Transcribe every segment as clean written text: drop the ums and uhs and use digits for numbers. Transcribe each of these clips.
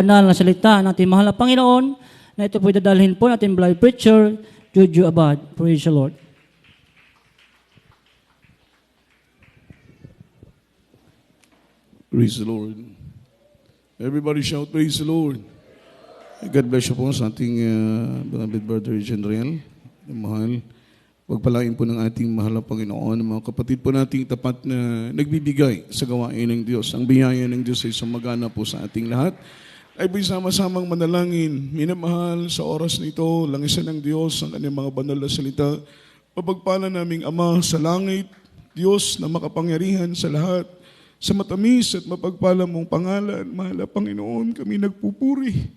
banal na salita ng ating mahal na Panginoon na ito po dadalhin po natin beloved preacher, Juju Abad. Praise the Lord. Praise the Lord. Everybody shout, praise the Lord. God bless you po sa ating beloved brother General, mahal. Pagpalain po ng ating mahal na Panginoon, mga kapatid po nating tapat na nagbibigay sa gawain ng Diyos. Ang biyaya ng Diyos ay sumagana po sa ating lahat. Ay po'y sama-samang manalangin, minamahal sa oras nito, langisan ng Diyos ang kanyang mga banal na salita. Pagpala naming Ama sa langit, Diyos na makapangyarihan sa lahat, sa matamis at mapagpala mong pangalan, mahal na Panginoon, kami nagpupuri,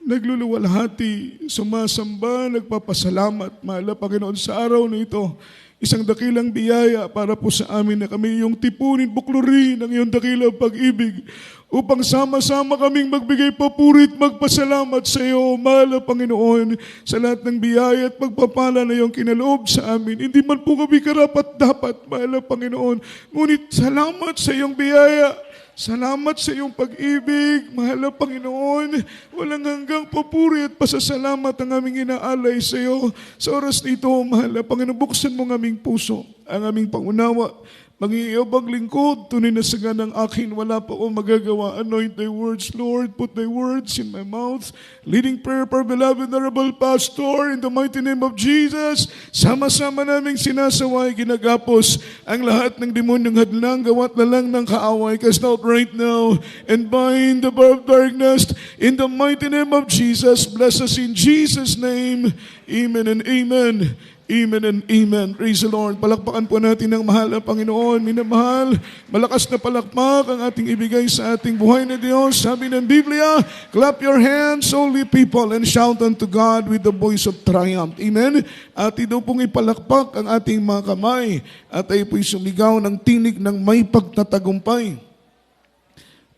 nagluluwalhati, sumasamba, nagpapasalamat, mahal na Panginoon, sa araw na ito. Isang dakilang biyaya para po sa amin na kami yung tipunin, buklurin ng iyong dakilang pag-ibig upang sama-sama kaming magbigay papurit, magpasalamat sa iyo, mahal na Panginoon, sa lahat ng biyaya at pagpapala na iyong kinaloob sa amin. Hindi man po kami karapat-dapat, mahal na Panginoon, ngunit salamat sa iyong biyaya. Salamat sa iyong pag-ibig, mahal na Panginoon. Walang hanggang papuri at pasasalamat ang aming inaalay sa iyo. Sa oras nito, mahal na Panginoon, buksan mo ang aming puso, ang aming pangunawa. Mag-iibang lingkod, tunay na saga ng akin, wala pa akong magagawa. Anoint thy words, Lord, put thy words in my mouth. Leading prayer for beloved honorable pastor, in the mighty name of Jesus. Sama-sama naming sinasaway, ginagapos ang lahat ng demonyong hadlang, gawat na lang ng kaaway. Cast out right now and bind the power of darkness. In the mighty name of Jesus, bless us in Jesus' name. Amen and amen. Amen and amen. Praise the Lord. Palakpakan po natin ng mahal na Panginoon. Minamahal, malakas na palakpak ang ating ibigay sa ating buhay na Diyos. Sabi ng Biblia, clap your hands, holy people, and shout unto God with the voice of triumph. Amen. At ito pong ipalakpak ang ating mga kamay at ay po'y sumigaw ng tinig ng may pagtatagumpay.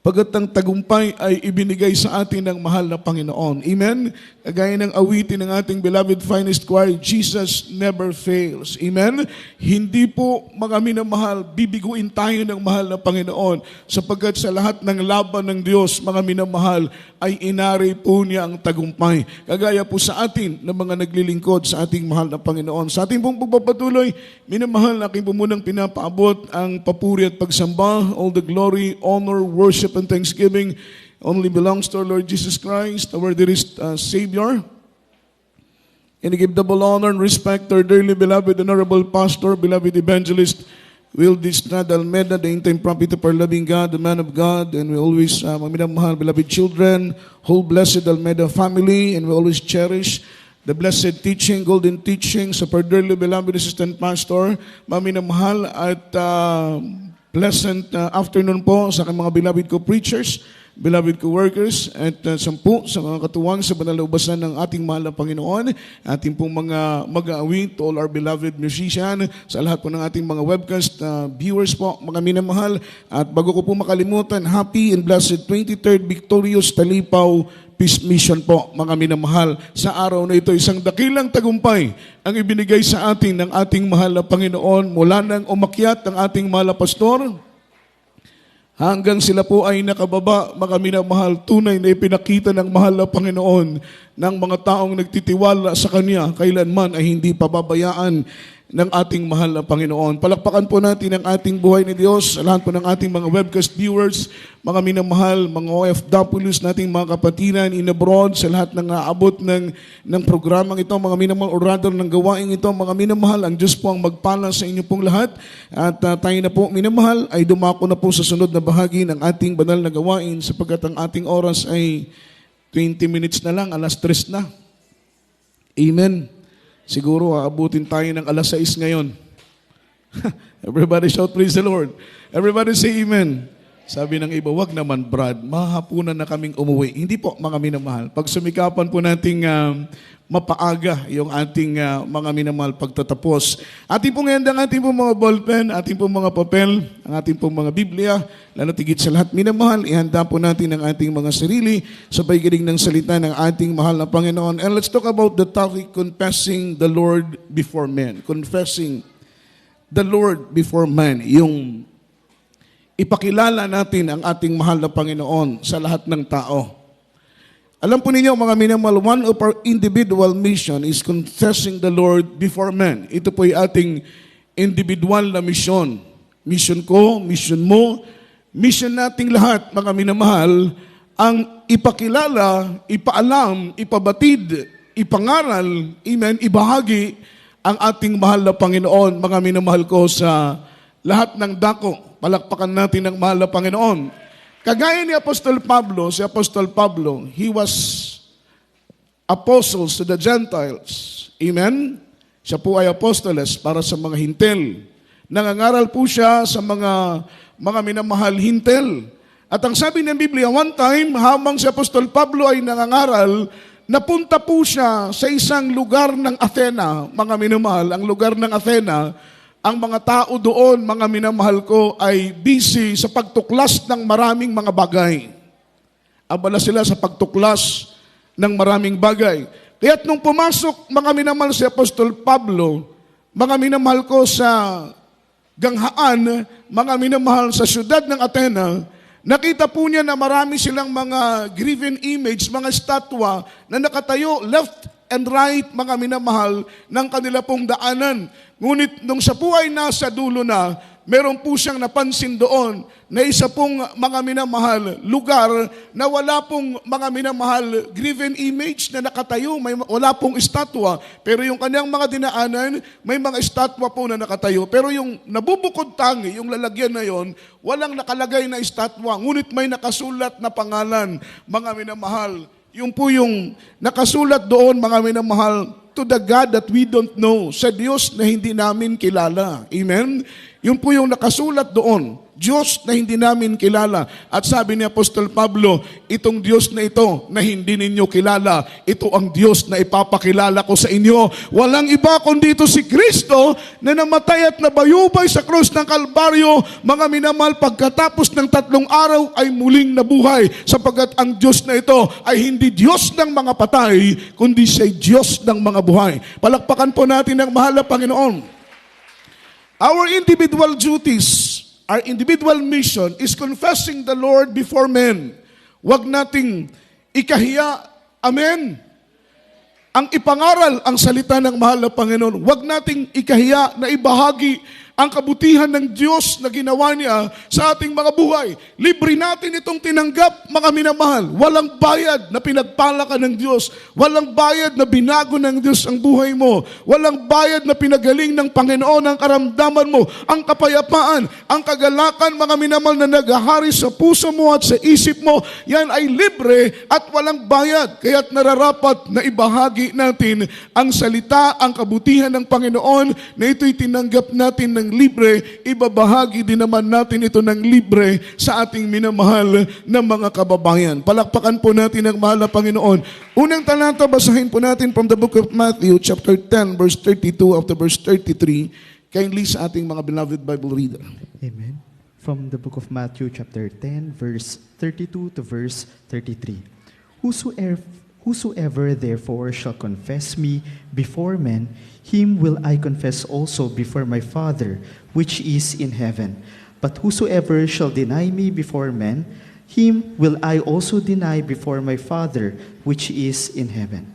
Pagkat ang tagumpay ay ibinigay sa atin ng mahal na Panginoon. Amen? Kagaya ng awitin ng ating beloved finest choir, Jesus never fails. Amen? Hindi po mga minamahal, bibiguin tayo ng mahal na Panginoon sapagkat sa lahat ng laban ng Diyos, mga minamahal, ay inari po niya ang tagumpay. Kagaya po sa atin ng mga naglilingkod sa ating mahal na Panginoon. Sa ating pong pagpapatuloy, minamahal, aking po munang pinapaabot ang papuri at pagsamba, all the glory, honor, worship, and thanksgiving only belongs to our Lord Jesus Christ, our dearest Savior. And I give double honor and respect to our dearly beloved honorable pastor, beloved evangelist, Will Distrad Almeda, the in-time prophet of our loving God, the man of God, and we always, mahal, beloved children, whole blessed Almeda family, and we always cherish the blessed teaching, golden teachings of our dearly beloved assistant pastor, mahal, at pleasant afternoon po sa aking mga beloved co-preachers, beloved co-workers, at sampu sa mga katuwang sa banal na ubasan ng ating mahal na Panginoon, ating pong mga mag-aawit, to all our beloved musician, sa lahat po ng ating mga webcast viewers po, mga minamahal. At bago ko po makalimutan, happy and blessed 23rd Victorious Talipaw Peace Mission po, mga minamahal. Sa araw na ito, isang dakilang tagumpay ang ibinigay sa atin ng ating mahal na Panginoon mula nang umakyat ang ating mahal na pastor hanggang sila po ay nakababa, mga minamahal, tunay na ipinakita ng mahal na Panginoon ng mga taong nagtitiwala sa Kanya, kailanman ay hindi pababayaan ng ating mahal na Panginoon. Palakpakan po natin ang ating buhay ni Diyos, sa lahat po ng ating mga webcast viewers, mga minamahal, mga OFWs nating mga kapatiran in abroad, sa lahat ng naabot ng programang ito, mga minamahal, orador ng gawain ito, mga minamahal, ang Diyos po ang magpala sa inyo pong lahat. At tayo na po, minamahal, ay dumako na po sa sunod na bahagi ng ating banal na gawain sapagkat ang ating oras ay 20 minutes na lang, alas 3 na. Amen. Siguro aabutin tayo ng alas 6 ngayon. Everybody shout, praise the Lord. Everybody say amen. Sabi ng iba, wag naman Brad, mahapunan na kaming umuwi. Hindi po, mga minamahal. Pag sumikapan po nating mapaaga yung ating mga minamahal pagtatapos. Ating pong handa ang ating pong mga ballpen, ating pong mga papel, ang ating pong mga Biblia, lalo tigit sa lahat minamahal, ihanda po natin ang ating mga sarili sa pagiling ng salita ng ating mahal na Panginoon. And let's talk about the topic, confessing the Lord before men. Confessing the Lord before man. Yung ipakilala natin ang ating mahal na Panginoon sa lahat ng tao. Alam po ninyo mga minamahal, one of our individual mission is confessing the Lord before men. Ito po ay ating individual na mission. Mission ko, mission mo, mission nating lahat mga minamahal, ang ipakilala, ipaalam, ipabatid, ipangaral, amen, ibahagi ang ating mahal na Panginoon, mga minamahal ko sa lahat ng dako. Palakpakan natin ang mahal na Panginoon. Kagaya ni Apostol Pablo, si Apostol Pablo, he was apostles to the Gentiles. Amen? Siya po ay apostoles para sa mga hintel. Nangangaral po siya sa mga minamahal hintel. At ang sabi ng Biblia, one time, habang si Apostol Pablo ay nangangaral, napunta po siya sa isang lugar ng Athena, mga minamahal, ang lugar ng Athena. Ang mga tao doon, mga minamahal ko, ay busy sa pagtuklas ng maraming mga bagay. Abala sila sa pagtuklas ng maraming bagay. Kaya't nung pumasok, mga minamahal, si Apostol Pablo, mga minamahal ko sa Ganghaan, mga minamahal sa syudad ng Athena, nakita po niya na marami silang mga graven image, mga estatwa na nakatayo left and right, mga minamahal, ng kanila pong daanan. Ngunit nung siya po ay nasa dulo na, meron po siyang napansin doon na isa pong mga minamahal lugar na wala pong mga minamahal graven image na nakatayo, wala pong estatwa. Pero yung kanyang mga dinaanan, may mga estatwa po na nakatayo. Pero yung nabubukod tangi, yung lalagyan na yon, walang nakalagay na estatwa. Ngunit may nakasulat na pangalan, mga minamahal. Yung po yung nakasulat doon, mga minamahal, to the God that we don't know, sa Diyos na hindi namin kilala. Amen? Yun po yung nakasulat doon, Diyos na hindi namin kilala. At sabi ni Apostol Pablo, itong Diyos na ito na hindi ninyo kilala, ito ang Diyos na ipapakilala ko sa inyo. Walang iba kundi ito si Kristo na namatay at nabayubay sa krus ng Kalbaryo, mga minamahal, pagkatapos ng 3 araw ay muling nabuhay, sapagkat ang Diyos na ito ay hindi Diyos ng mga patay, kundi siya Diyos ng mga buhay. Palakpakan po natin ang mahal na Panginoon. Our individual duties, our individual mission is confessing the Lord before men. Huwag nating ikahiya. Amen. Ang ipangaral ang salita ng mahal na Panginoon. Huwag nating ikahiya na ibahagi ang kabutihan ng Diyos na ginawa niya sa ating mga buhay. Libre natin itong tinanggap, mga minamahal. Walang bayad na pinagpala ka ng Diyos. Walang bayad na binago ng Diyos ang buhay mo. Walang bayad na pinagaling ng Panginoon ang karamdaman mo. Ang kapayapaan, ang kagalakan, mga minamahal, na naghahari sa puso mo at sa isip mo, yan ay libre at walang bayad. Kaya't nararapat na ibahagi natin ang salita, ang kabutihan ng Panginoon na ito'y tinanggap natin ng libre, ibabahagi din naman natin ito ng libre sa ating minamahal na mga kababayan. Palakpakan po natin ang mahal na Panginoon. Unang talata, basahin po natin from the book of Matthew, chapter 10, verse 32 up to verse 33. Kindly sa ating mga beloved Bible reader. Amen. From the book of Matthew, chapter 10, verse 32 to verse 33. Whosoever therefore shall confess me before men, him will I confess also before my Father, which is in heaven. But whosoever shall deny me before men, him will I also deny before my Father, which is in heaven.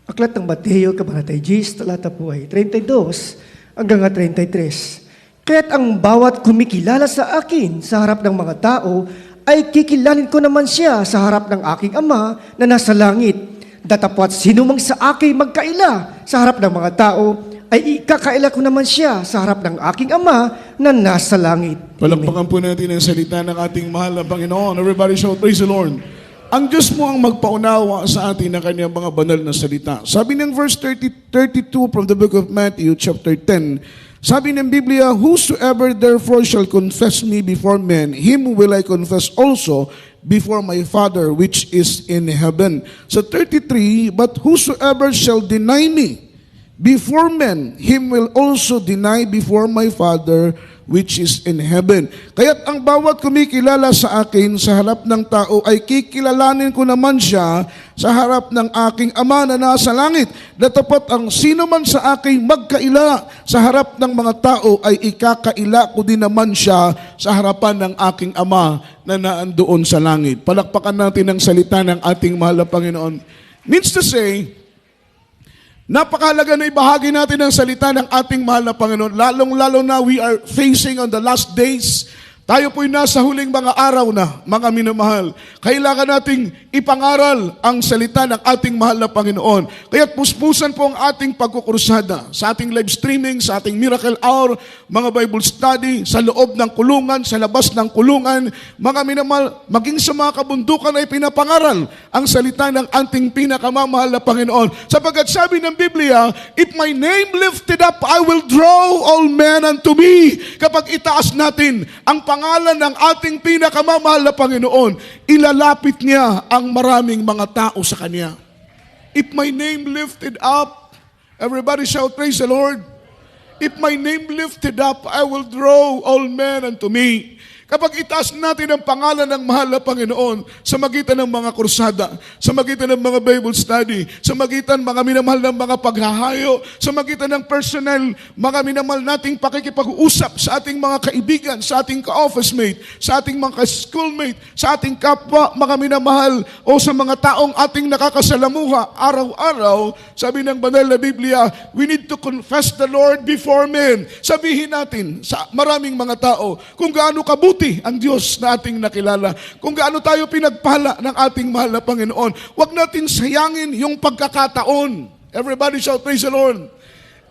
Aklat ng Mateo, Kabanata 10, talata po ay 32 hanggang 33. Kaya't ang bawat kumikilala sa akin sa harap ng mga tao, ay kikilalin ko naman siya sa harap ng aking Ama na nasa langit. Datapwat sino mang sa akin magkaila sa harap ng mga tao, ay ikakaila ko naman siya sa harap ng aking Ama na nasa langit. Palakpakan po natin ang salita ng ating mahal na Panginoon. Everybody shout, praise the Lord. Ang Diyos mo ang magpaunawa sa atin ng kanyang mga banal na salita. Sabi ng verse 32 from the book of Matthew, chapter 10, sabi ng Biblia, whosoever therefore shall confess me before men, him will I confess also before my Father which is in heaven. So 33, but whosoever shall deny me before men, him will also deny before my Father which is in heaven. Kaya't ang bawat kumikilala sa akin sa harap ng tao ay kikilalanin ko naman siya sa harap ng aking Ama na nasa langit. Datapat ang sino man sa aking magkaila sa harap ng mga tao ay ikakaila ko din naman siya sa harapan ng aking Ama na naandoon sa langit. Palakpakan natin ang salita ng ating mahal na Panginoon. Means to say, napakahalaga na ibahagi natin ang salita ng ating mahal na Panginoon. Lalong-lalo na we are facing on the last days. Tayo po'y nasa huling mga araw na, mga minamahal. Kailangan nating ipangaral ang salita ng ating mahal na Panginoon. Kaya't puspusan po ang ating pagkukursada sa ating live streaming, sa ating Miracle Hour, mga Bible study, sa loob ng kulungan, sa labas ng kulungan. Mga minamahal, maging sa mga kabundukan ay pinapangaral ang salita ng ating pinakamamahal na Panginoon. Sapagkat sabi ng Biblia, if my name lifted up, I will draw all men unto me. Kapag itaas natin ang pangalan ng ating pinakamamahal na Panginoon, ilalapit niya ang maraming mga tao sa Kanya. If my name lifted up, everybody shout, praise the Lord. If my name lifted up, I will draw all men unto me. Kapag itaas natin ang pangalan ng mahal na Panginoon sa magitan ng mga kursada, sa magitan ng mga Bible study, sa magitan mga minamahal ng mga paghahayo, sa magitan ng personal, mga minamahal nating pakikipag-usap sa ating mga kaibigan, sa ating ka-office mate, sa ating mga ka-schoolmate, sa ating kapwa, mga minamahal, o sa mga taong ating nakakasalamuha araw-araw, sabi ng banal na Biblia, we need to confess the Lord before men. Sabihin natin sa maraming mga tao kung gaano kabuti ang Diyos na ating nakilala. Kung gaano tayo pinagpala ng ating mahal na Panginoon. Huwag natin sayangin yung pagkakataon. Everybody shout, praise the Lord.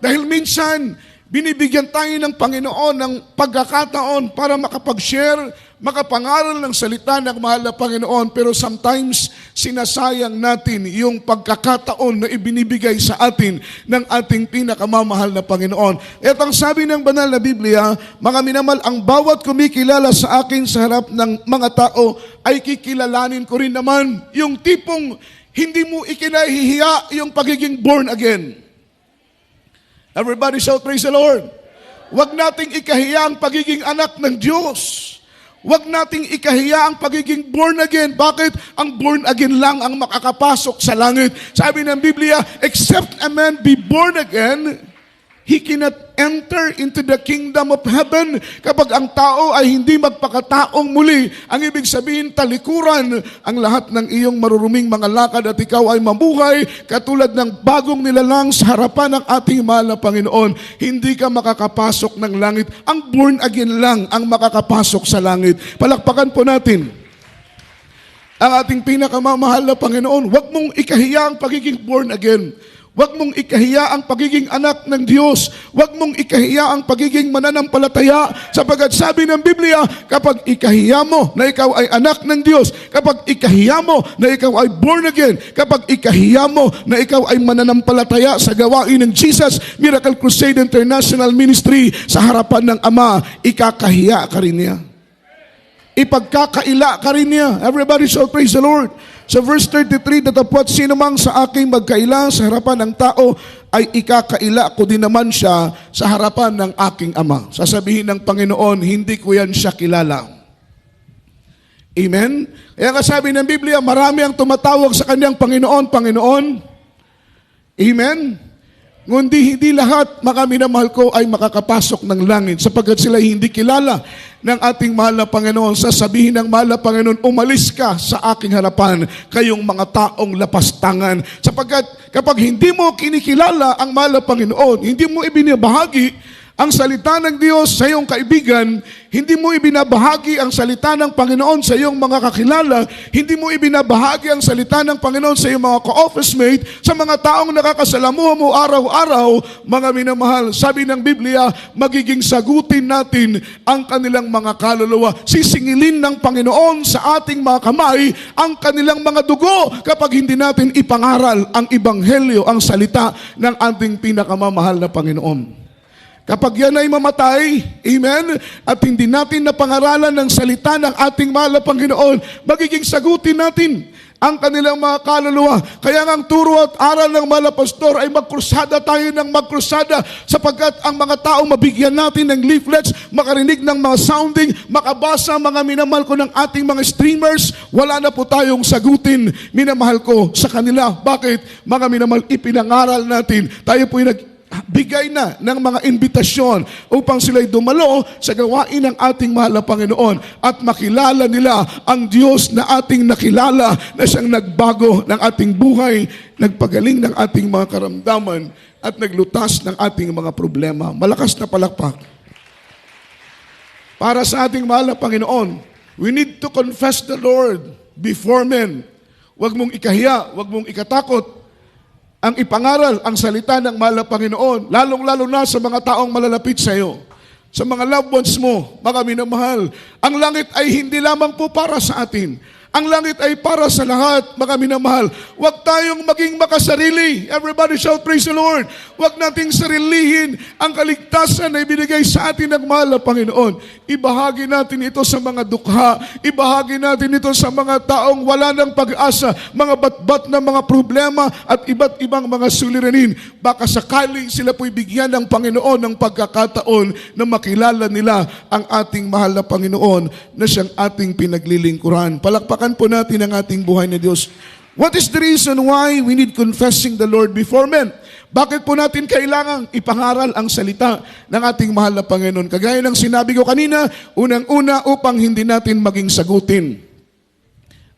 Dahil minsan, binibigyan tayo ng Panginoon ng pagkakataon para makapag-share, makapangaral ng salita ng mahal na Panginoon. Pero sometimes, sinasayang natin yung pagkakataon na ibinibigay sa atin ng ating pinakamamahal na Panginoon. At ang sabi ng banal na Biblia, mga minamahal, ang bawat kumikilala sa akin sa harap ng mga tao ay kikilalanin ko rin naman yung tipong hindi mo ikinahihiya yung pagiging born again. Everybody shout, praise the Lord. Huwag nating ikahiya ang pagiging anak ng Diyos. Huwag nating ikahiya ang pagiging born again. Bakit? Ang born again lang ang makakapasok sa langit. Sabi ng Biblia, except a man be born again, he cannot enter into the kingdom of heaven. Kapag ang tao ay hindi magpakataong muli, ang ibig sabihin, talikuran ang lahat ng iyong maruruming mga lakad at ikaw ay mabuhay katulad ng bagong nilalang sa harapan ng ating mahal na Panginoon. Hindi ka makakapasok ng langit. Ang born again lang ang makakapasok sa langit. Palakpakan po natin ang ating pinakamamahal na Panginoon. Huwag mong ikahiya ang pagiging born again. Huwag mong ikahiya ang pagiging anak ng Diyos. Huwag mong ikahiya ang pagiging mananampalataya. Sapagkat sabi ng Biblia, kapag ikahiya mo na ikaw ay anak ng Diyos, kapag ikahiya mo na ikaw ay born again, kapag ikahiya mo na ikaw ay mananampalataya sa gawain ng Jesus Miracle Crusade International Ministry sa harapan ng Ama, ikakahiya ka rin niya. Ipagkakaila ka rin niya. Everybody shall praise the Lord. Sa verse 33, datapwat sino mang sa aking magkaila sa harapan ng tao ay ikakaila ko din naman siya sa harapan ng aking Ama. Sasabihin ng Panginoon, hindi ko yan siya kilala. Amen? Kaya nga sabi ng Biblia, marami ang tumatawag sa kanyang Panginoon, Panginoon. Amen? Ngundi hindi lahat, mga minamahal ko, ay makakapasok ng langit sapagkat sila hindi kilala ng ating mahal na Panginoon. Sasabihin ng mahal na Panginoon, umalis ka sa aking harapan, kayong mga taong lapastangan. Sapagkat kapag hindi mo kinikilala ang mahal na Panginoon, hindi mo ibinibahagi ang salita ng Diyos sa iyong kaibigan, hindi mo ibinabahagi ang salita ng Panginoon sa iyong mga kakilala, hindi mo ibinabahagi ang salita ng Panginoon sa iyong mga ka-office mate, sa mga taong nakakasalamuha mo araw-araw, mga minamahal, sabi ng Biblia, magiging sagutin natin ang kanilang mga kaluluwa. Sisingilin ng Panginoon sa ating mga kamay ang kanilang mga dugo kapag hindi natin ipangaral ang Ebanghelyo, ang salita ng ating pinakamamahal na Panginoon. Kapag yan ay mamatay, amen, at hindi natin napangaralan ng salita ng ating mahal na Panginoon, magiging sagutin natin ang kanilang mga kaluluwa. Kaya nga ang turo at aral ng mahal na pastor ay magkrusada tayo ng magkrusada, sapagkat ang mga taong mabigyan natin ng leaflets, makarinig ng mga sounding, makabasa, mga minamahal ko, ng ating mga streamers, wala na po tayong sagutin, minamahal ko, sa kanila. Bakit? Mga minamahal, ipinangaral natin. Tayo po yung bigay na ng mga imbitasyon upang sila'y dumalo sa gawain ng ating mahal na Panginoon at makilala nila ang Diyos na ating nakilala, na siyang nagbago ng ating buhay, nagpagaling ng ating mga karamdaman at naglutas ng ating mga problema. Malakas na palakpak para sa ating mahal na Panginoon. We need to confess the Lord before men. Huwag mong ikahiya, huwag mong ikatakot ang ipangaral ang salita ng mahal na Panginoon, lalong-lalo na sa mga taong malalapit sa iyo, sa mga loved ones mo, mga minamahal. Ang langit ay hindi lamang po para sa atin. Ang langit ay para sa lahat, mga minamahal. Huwag tayong maging makasarili. Everybody shout, praise the Lord. Huwag nating sarilihin ang kaligtasan na ibinigay sa atin ng mahal na Panginoon. Ibahagi natin ito sa mga dukha. Ibahagi natin ito sa mga taong wala ng pag-asa, mga batbat na mga problema at iba't ibang mga suliranin. Baka sakaling sila po'y bigyan ng Panginoon ng pagkakataon na makilala nila ang ating mahal na Panginoon na siyang ating pinaglilingkuran. Palakpakan po natin ang ating buhay na Diyos. What is the reason why we need confessing the Lord before men? Bakit po natin kailangang ipangaral ang salita ng ating mahal na Panginoon? Kagaya ng sinabi ko kanina, unang-una upang hindi natin maging sagutin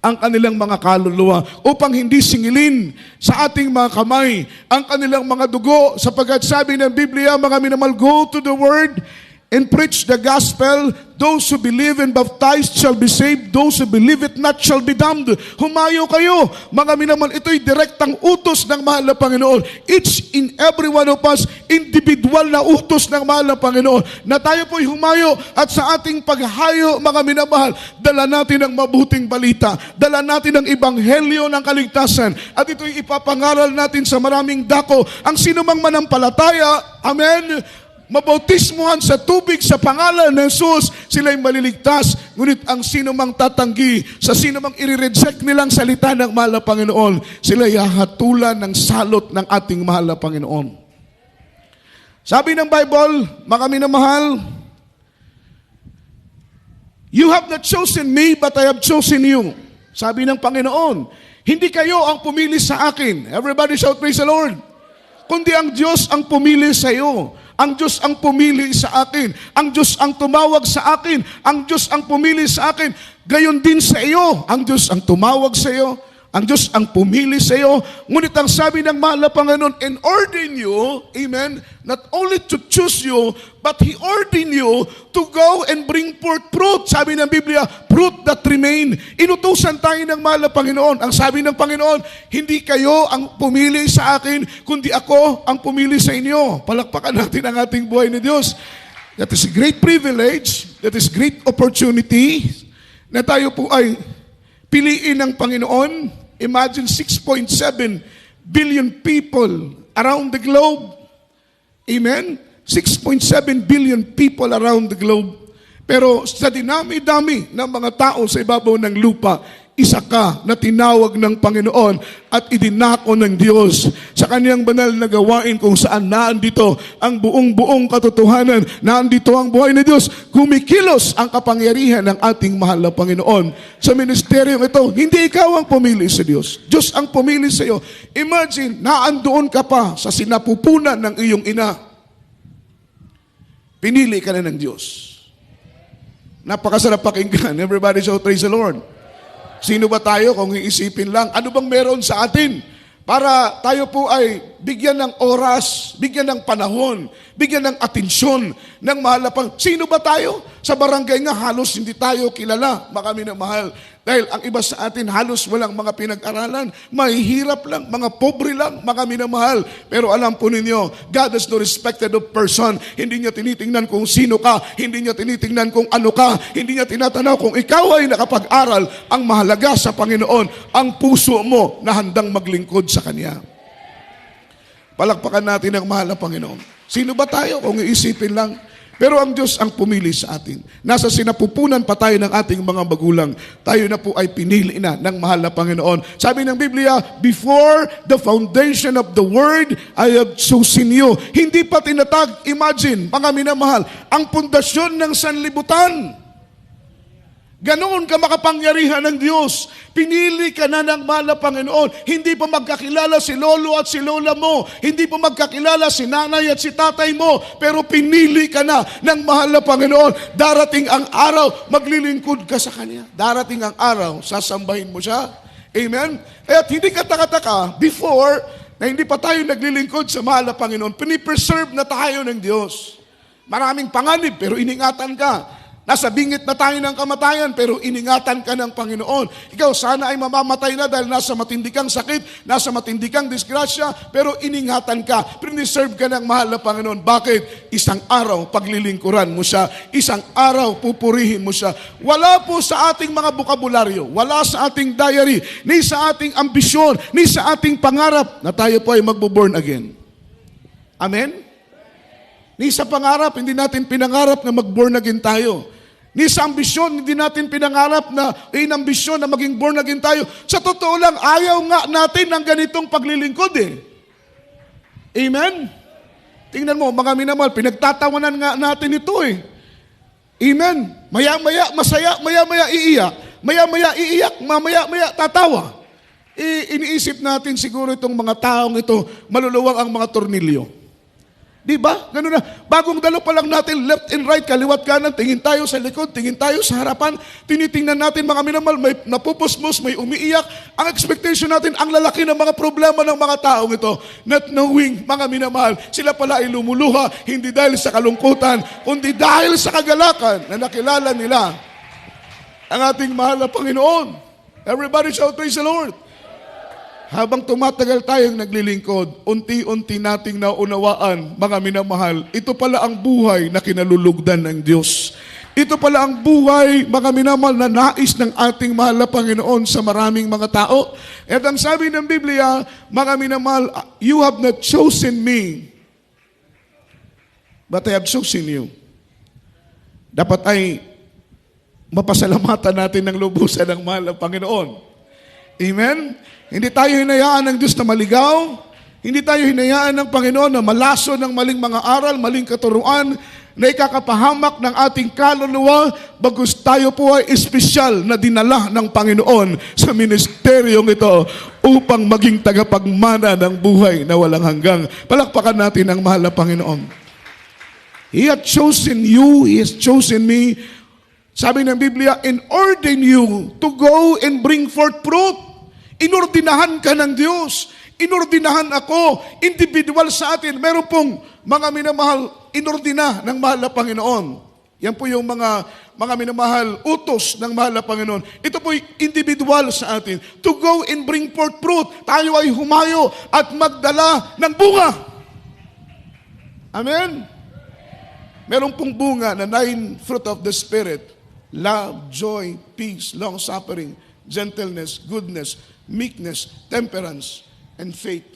ang kanilang mga kaluluwa, upang hindi singilin sa ating mga kamay ang kanilang mga dugo, sapagkat sabi ng Biblia, mga minamahal, go to the word and preach the gospel. Those who believe and baptized shall be saved. Those who believe it not shall be damned. Humayo kayo. Mga minamahal, ito'y direktang utos ng mahal na Panginoon. Each in every one of us, individual na utos ng mahal na Panginoon, na tayo po'y humayo at sa ating paghayo, mga minamahal, dala natin ang mabuting balita. Dala natin ang ebanghelyo ng kaligtasan. At ito'y ipapangaral natin sa maraming dako. Ang sinumang manampalataya, amen, mabautismuhan sa tubig sa pangalan ng Jesus, sila'y maliligtas. Ngunit ang sino mang tatanggi, sa sino mang i-reject nilang salita ng mahal na Panginoon, sila'y hahatulan ng salot ng ating mahal na Panginoon. Sabi ng Bible, mga minamahal, you have not chosen me, but I have chosen you. Sabi ng Panginoon, hindi kayo ang pumili sa akin. Everybody shout, praise the Lord. Kundi ang Diyos ang pumili sa iyo. Ang Diyos ang pumili sa akin. Ang Diyos ang tumawag sa akin. Ang Diyos ang pumili sa akin. Gayon din sa iyo. Ang Diyos ang tumawag sa iyo. Ang Diyos ang pumili sa iyo. Ngunit ang sabi ng mahal na Panginoon, and ordain you, amen, not only to choose you, but He ordained you to go and bring forth fruit. Sabi ng Biblia, fruit that remain. Inutusan tayo ng mahal na Panginoon. Ang sabi ng Panginoon, hindi kayo ang pumili sa akin, kundi ako ang pumili sa inyo. Palakpakan natin ang ating buhay ni Diyos. That is a great privilege, that is great opportunity, na tayo po ay piliin ng Panginoon. Imagine 6.7 billion people around the globe. Amen? 6.7 billion people around the globe. Pero sa dinami-dami ng mga tao sa ibabaw ng lupa, isa ka na tinawag ng Panginoon at idinako ng Diyos sa kanyang banal na gawain, kung saan naandito ang buong katotohanan, naandito ang buhay ni Diyos. Kumikilos ang kapangyarihan ng ating mahal na Panginoon sa ministeryong ito. Hindi ikaw ang pumili sa Diyos. Diyos ang pumili sa iyo. Imagine, naandoon ka pa sa sinapupunan ng iyong ina. Pinili ka na ng Diyos. Napakasarap pakinggan. Everybody shout, praise the Lord. Sino ba tayo kung iisipin lang? Ano bang meron sa atin para tayo po ay bigyan ng oras, bigyan ng panahon, bigyan ng atensyon ng mahal na Panginoon? Sino ba tayo? Sa barangay nga halos hindi tayo kilala, mga minamahal. Dahil ang iba sa atin halos walang mga pinag-aralan, mahihirap lang, mga pobre lang, mga minamahal. Pero alam po ninyo, God has no respected of person. Hindi niya tinitingnan kung sino ka, hindi niya tinitingnan kung ano ka, hindi niya tinatanaw kung ikaw ay nakapag-aral. Ang mahalaga sa Panginoon, ang puso mo na handang maglingkod sa Kanya. Palakpakan natin ang mahal na Panginoon. Sino ba tayo kung iisipin lang? Pero ang Diyos ang pumili sa atin. Nasa sinapupunan pa tayo ng ating mga magulang. Tayo na po ay pinili na ng mahal na Panginoon. Sabi ng Biblia, before the foundation of the world, I have chosen you. Hindi pa tinatag, imagine, mga minamahal, ang pundasyon ng sanlibutan. Ganoon ka makapangyarihan ng Diyos. Pinili ka na ng mahal na Panginoon. Hindi pa magkakilala si lolo at si lola mo. Hindi pa magkakilala si nanay at si tatay mo. Pero pinili ka na ng mahal na Panginoon. Darating ang araw, maglilingkod ka sa Kanya. Darating ang araw, sasambahin mo siya. Amen? At hindi ka taka-taka, before, na hindi pa tayo naglilingkod sa mahal na Panginoon, pinipreserve na tayo ng Diyos. Maraming panganib, pero iningatan ka. Nasa bingit na tayo ng kamatayan, pero iningatan ka ng Panginoon. Ikaw sana ay mamamatay na dahil nasa matindikang sakit, nasa matindikang disgrasya, pero iningatan ka. Preserve ka ng mahal na Panginoon. Bakit? Isang araw paglilingkuran mo siya. Isang araw pupurihin mo siya. Wala po sa ating mga bukabularyo, wala sa ating diary, ni sa ating ambisyon, ni sa ating pangarap na tayo po ay magbo-born again. Amen? Ni sa pangarap, hindi natin pinangarap na mag-born again tayo. Ni sa ambisyon, hindi natin pinangarap na inambisyon na maging born again tayo. Sa totoo lang, ayaw nga natin ng ganitong paglilingkod eh. Amen? Tingnan mo, mga minamahal, pinagtatawanan nga natin ito eh. Amen? Maya-maya, masaya, maya-maya, iiyak. Maya-maya, iiyak, mamaya-maya, tatawa. Iniisip natin siguro itong mga taong ito, maluluwang ang mga tornilyo. Di ba? Ganun na. Bagong dalo pa lang natin, left and right, kaliwat kanan, tingin tayo sa likod, tingin tayo sa harapan, tinitingnan natin mga minamahal, may napupusmos, may umiiyak. Ang expectation natin, ang lalaki ng mga problema ng mga taong ito, not knowing, mga minamahal, sila pala ay lumuluha, hindi dahil sa kalungkutan, kundi dahil sa kagalakan na nakilala nila ang ating mahal na Panginoon. Everybody shout, praise the Lord. Habang tumatagal tayong naglilingkod, unti-unti nating naunawaan, mga minamahal, ito pala ang buhay na kinalulugdan ng Diyos. Ito pala ang buhay, mga minamahal, na nais ng ating mahal na Panginoon sa maraming mga tao. At ang sabi ng Biblia, mga minamahal, you have not chosen me, but I have chosen you. Dapat ay mapasalamatan natin ng lubusan ng mahal na Panginoon. Amen? Hindi tayo hinayaan ng Diyos na maligaw. Hindi tayo hinayaan ng Panginoon na malaso ng maling mga aral, maling katuruan, na ikakapahamak ng ating kaluluwa, bagus tayo po ay espesyal na dinala ng Panginoon sa ministeryong ito upang maging tagapagmana ng buhay na walang hanggang. Palakpakan natin ang mahal na Panginoon. He had chosen you, He has chosen me. Sabi ng Biblia, and ordain you to go and bring forth fruit. Inordinahan ka ng Diyos. Inordinahan ako. Individual sa atin. Meron pong mga minamahal, inordina ng mahal na Panginoon. Yan po yung mga minamahal, utos ng mahal na Panginoon. Ito po individual sa atin. To go and bring forth fruit. Tayo ay humayo at magdala ng bunga. Amen? Meron pong bunga na 9 fruit of the Spirit. Love, joy, peace, long-suffering, gentleness, goodness, meekness, temperance, and faith.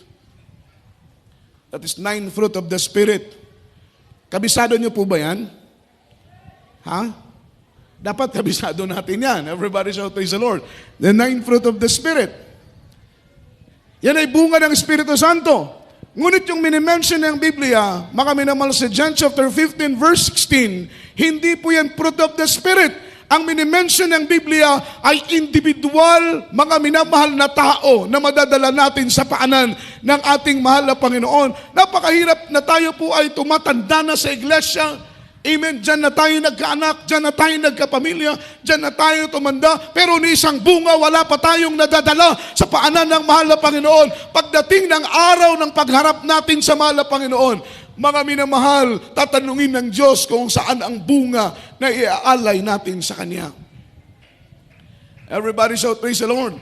That is 9 fruit of the Spirit. Kabisado niyo po ba yan? Ha? Dapat kabisado natin yan. Everybody shout, praise the Lord. The 9 fruit of the Spirit. Yan ay bunga ng Espiritu Santo. Ngunit yung minimension ng Biblia, mga minamahal, sa John chapter 15 verse 16, hindi po yan fruit of the Spirit. Ang minimension ng Biblia ay individual, mga minamahal na tao na madadala natin sa paanan ng ating mahal na Panginoon. Napakahirap na tayo po ay tumatanda na sa iglesia. Amen. Diyan na tayo nagkaanak, diyan na tayo nagkapamilya, diyan na tayo tumanda, pero ni isang bunga wala pa tayong nadadala sa paanan ng mahal na Panginoon. Pagdating ng araw ng pagharap natin sa mahal na Panginoon, mga minamahal, tatanungin ng Diyos kung saan ang bunga na iaalay natin sa Kanya. Everybody shout, praise the Lord.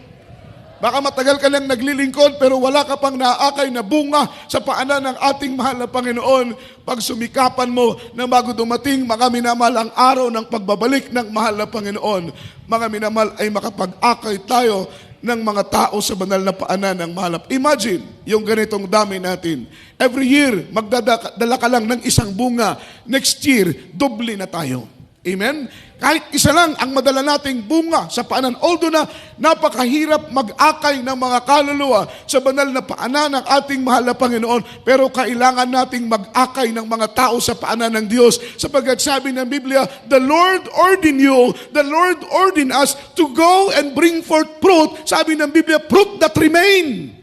Baka matagal ka lang naglilingkod pero wala ka pang naaakay na bunga sa paanan ng ating mahal na Panginoon. Pag sumikapan mo na bago dumating, mga minamahal, ang araw ng pagbabalik ng mahal na Panginoon, mga minamahal, ay makapag-akay tayo ng mga tao sa banal na paanan ng mahalap. Imagine, yung ganitong dami natin. Every year, magdadala ka lang ng isang bunga. Next year, doble na tayo. Amen? Kahit isa lang ang madala nating bunga sa paanan. Although na napakahirap mag-akay ng mga kaluluwa sa banal na paanan ng ating mahal na Panginoon, pero kailangan nating mag-akay ng mga tao sa paanan ng Diyos. Sapagkat sabi ng Biblia, the Lord ordained you, the Lord ordained us to go and bring forth fruit. Sabi ng Biblia, fruit that remain.